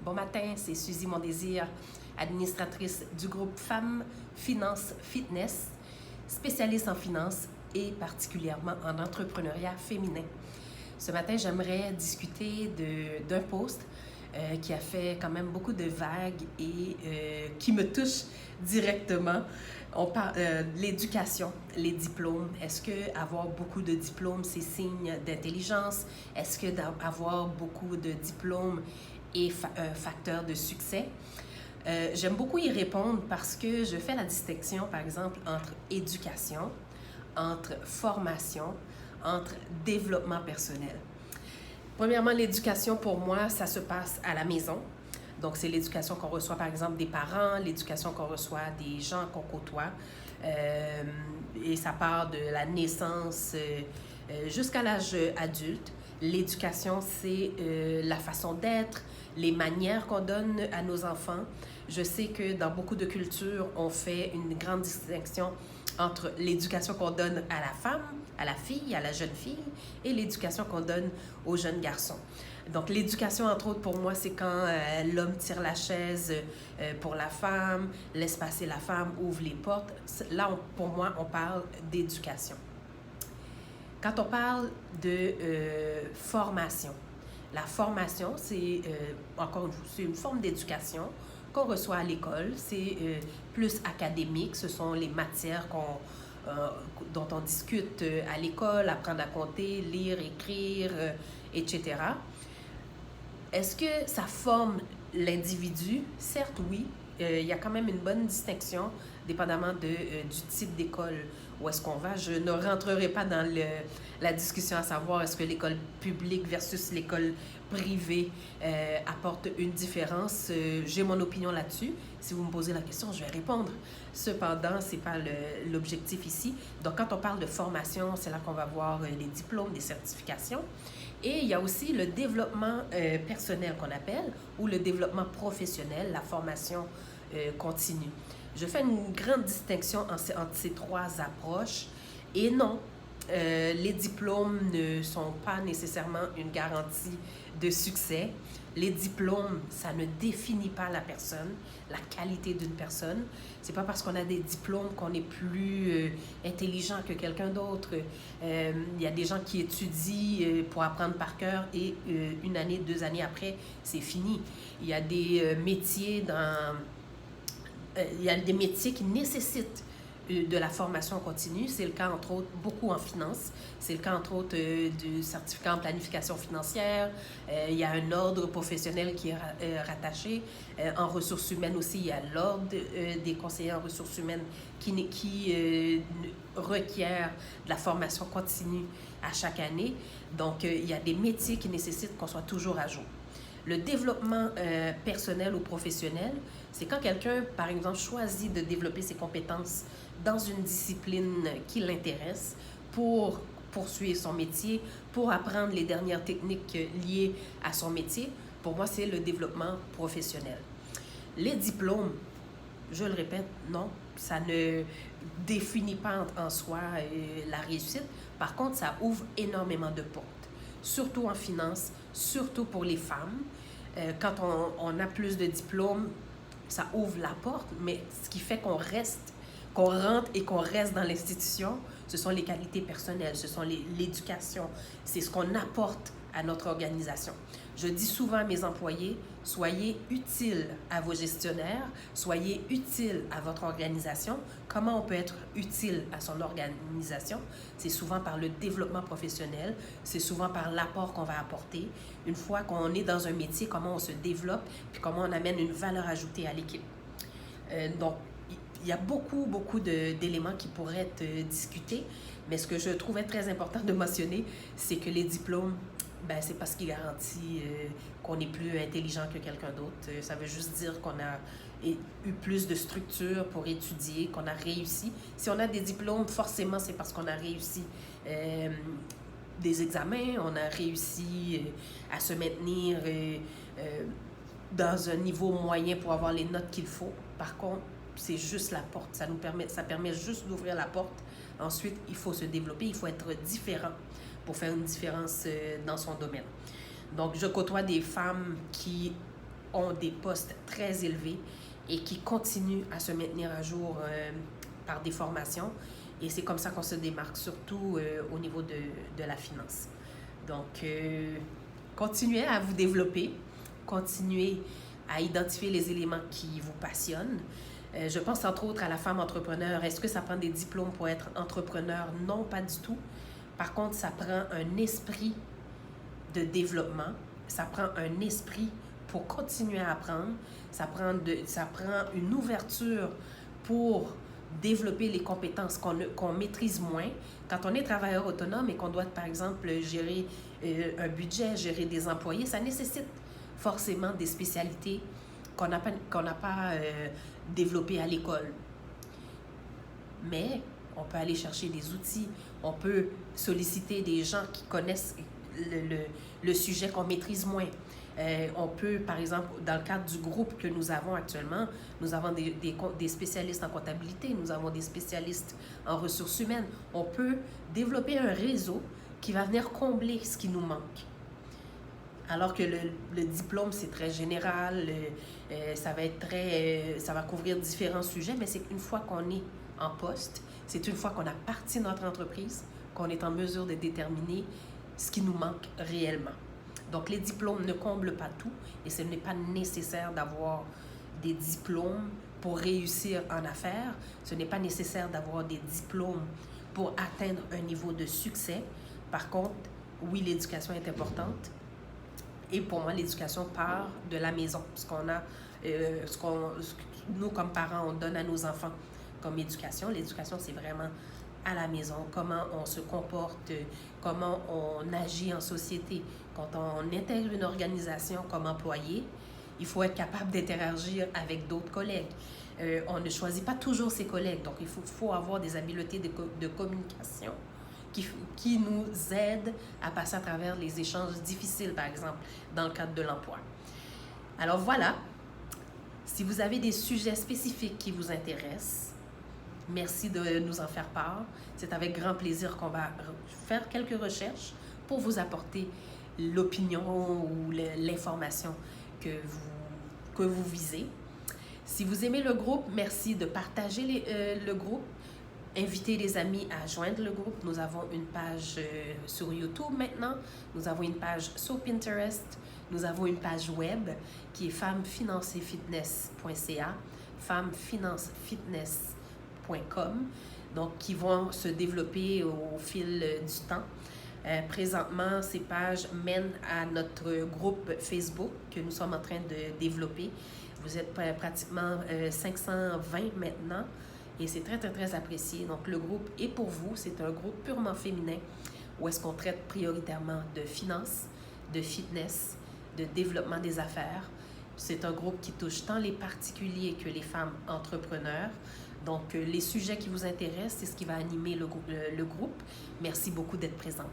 Bon matin, c'est Suzy Mondésir, administratrice du groupe Femmes Finance Fitness, spécialiste en finance et particulièrement en entrepreneuriat féminin. Ce matin, j'aimerais discuter d'un post qui a fait quand même beaucoup de vagues et qui me touche directement. On parle de l'éducation, les diplômes. Est-ce que avoir beaucoup de diplômes, c'est signe d'intelligence? Est-ce que d'avoir beaucoup de diplômes est un facteur de succès? J'aime beaucoup y répondre parce que je fais la distinction, par exemple, entre éducation, entre formation, entre développement personnel. Premièrement, l'éducation, pour moi, ça se passe à la maison. Donc, c'est l'éducation qu'on reçoit, par exemple, des parents, l'éducation qu'on reçoit des gens qu'on côtoie. Et ça part de la naissance jusqu'à l'âge adulte. L'éducation, c'est la façon d'être, les manières qu'on donne à nos enfants. Je sais que dans beaucoup de cultures, on fait une grande distinction entre l'éducation qu'on donne à la femme, à la fille, à la jeune fille, et l'éducation qu'on donne aux jeunes garçons. Donc, l'éducation, entre autres, pour moi, c'est quand l'homme tire la chaise pour la femme, laisse passer la femme, ouvre les portes. Là, pour moi, on parle d'éducation. Quand on parle de formation, la formation, c'est c'est une forme d'éducation qu'on reçoit à l'école. C'est plus académique. Ce sont les matières dont on discute à l'école, apprendre à compter, lire, écrire, etc. Est-ce que ça forme l'individu? Certes, oui. Il y a quand même une bonne distinction, dépendamment du type d'école où est-ce qu'on va. Je ne rentrerai pas dans la discussion à savoir est-ce que l'école publique versus l'école privée apporte une différence. J'ai mon opinion là-dessus. Si vous me posez la question, je vais répondre. Cependant, ce n'est pas l'objectif ici. Donc, quand on parle de formation, c'est là qu'on va voir les diplômes, des certifications. Et il y a aussi le développement personnel qu'on appelle, ou le développement professionnel, la formation continue. Je fais une grande distinction entre ces trois approches. Et non, les diplômes ne sont pas nécessairement une garantie de succès. Les diplômes, ça ne définit pas la personne, la qualité d'une personne. C'est pas parce qu'on a des diplômes qu'on est plus intelligent que quelqu'un d'autre. Il y a des gens qui étudient pour apprendre par cœur et une année, 2 années après, c'est fini. Il y a des métiers qui nécessitent de la formation continue. C'est le cas, entre autres, beaucoup en finance. C'est le cas, entre autres, du certificat en planification financière. Il y a un ordre professionnel qui est rattaché. En ressources humaines aussi, il y a l'ordre des conseillers en ressources humaines qui requiert de la formation continue à chaque année. Donc, il y a des métiers qui nécessitent qu'on soit toujours à jour. Le développement personnel ou professionnel, c'est quand quelqu'un, par exemple, choisit de développer ses compétences dans une discipline qui l'intéresse pour poursuivre son métier, pour apprendre les dernières techniques liées à son métier. Pour moi, c'est le développement professionnel. Les diplômes, je le répète, non, ça ne définit pas en soi la réussite. Par contre, ça ouvre énormément de portes, surtout en finance, surtout pour les femmes. Quand on a plus de diplômes, ça ouvre la porte, mais ce qui fait qu'on rentre et qu'on reste dans l'institution, ce sont les qualités personnelles, ce sont l'éducation, c'est ce qu'on apporte à notre organisation. Je dis souvent à mes employés, soyez utiles à vos gestionnaires, soyez utiles à votre organisation. Comment on peut être utile à son organisation? C'est souvent par le développement professionnel, c'est souvent par l'apport qu'on va apporter. Une fois qu'on est dans un métier, comment on se développe, puis comment on amène une valeur ajoutée à l'équipe. Donc, il y a beaucoup d'éléments qui pourraient être discutés, mais ce que je trouvais très important de mentionner, c'est que les diplômes, c'est parce qu'ils garantissent qu'on est plus intelligent que quelqu'un d'autre. Ça veut juste dire qu'on a eu plus de structure pour étudier, qu'on a réussi. Si on a des diplômes, forcément, c'est parce qu'on a réussi des examens, on a réussi à se maintenir dans un niveau moyen pour avoir les notes qu'il faut. Par contre, c'est juste la porte. Ça permet juste d'ouvrir la porte. Ensuite, il faut se développer, il faut être différent pour faire une différence dans son domaine. Donc, je côtoie des femmes qui ont des postes très élevés et qui continuent à se maintenir à jour par des formations. Et c'est comme ça qu'on se démarque, surtout au niveau de la finance. Donc, continuez à vous développer, continuez à identifier les éléments qui vous passionnent. Je pense entre autres à la femme entrepreneur. Est-ce que ça prend des diplômes pour être entrepreneur? Non, pas du tout. Par contre, ça prend un esprit de développement, ça prend un esprit pour continuer à apprendre, ça prend une ouverture pour développer les compétences qu'on maîtrise moins. Quand on est travailleur autonome et qu'on doit, par exemple, gérer un budget, gérer des employés, ça nécessite forcément des spécialités qu'on n'a pas développées à l'école. Mais on peut aller chercher des outils, on peut solliciter des gens qui connaissent le sujet qu'on maîtrise moins. On peut, par exemple, dans le cadre du groupe que nous avons actuellement, nous avons des spécialistes en comptabilité, nous avons des spécialistes en ressources humaines. On peut développer un réseau qui va venir combler ce qui nous manque. Alors que le diplôme, c'est très général, ça va couvrir différents sujets, mais c'est une fois qu'on est en poste, c'est une fois qu'on a parti notre entreprise, qu'on est en mesure de déterminer ce qui nous manque réellement. Donc, les diplômes ne comblent pas tout et ce n'est pas nécessaire d'avoir des diplômes pour réussir en affaires. Ce n'est pas nécessaire d'avoir des diplômes pour atteindre un niveau de succès. Par contre, oui, l'éducation est importante. Et pour moi, l'éducation part de la maison. Nous, comme parents, on donne à nos enfants comme éducation. L'éducation, c'est vraiment à la maison, comment on se comporte, comment on agit en société. Quand on intègre une organisation comme employé, il faut être capable d'interagir avec d'autres collègues. On ne choisit pas toujours ses collègues, donc il faut avoir des habiletés de communication qui nous aident à passer à travers les échanges difficiles, par exemple, dans le cadre de l'emploi. Alors voilà, si vous avez des sujets spécifiques qui vous intéressent, merci de nous en faire part. C'est avec grand plaisir qu'on va faire quelques recherches pour vous apporter l'opinion ou l'information que vous visez. Si vous aimez le groupe, merci de partager le groupe. Invitez les amis à joindre le groupe. Nous avons une page sur YouTube maintenant. Nous avons une page sur Pinterest. Nous avons une page web qui est femmefinancefitness.ca, femmefinancefitness.com, donc qui vont se développer au fil du temps. Présentement, ces pages mènent à notre groupe Facebook que nous sommes en train de développer. Vous êtes pratiquement 520 maintenant et c'est très, très, très apprécié. Donc, le groupe est pour vous. C'est un groupe purement féminin où est-ce qu'on traite prioritairement de finances, de fitness, de développement des affaires. C'est un groupe qui touche tant les particuliers que les femmes entrepreneurs. Donc, les sujets qui vous intéressent, c'est ce qui va animer le groupe. Merci beaucoup d'être présente.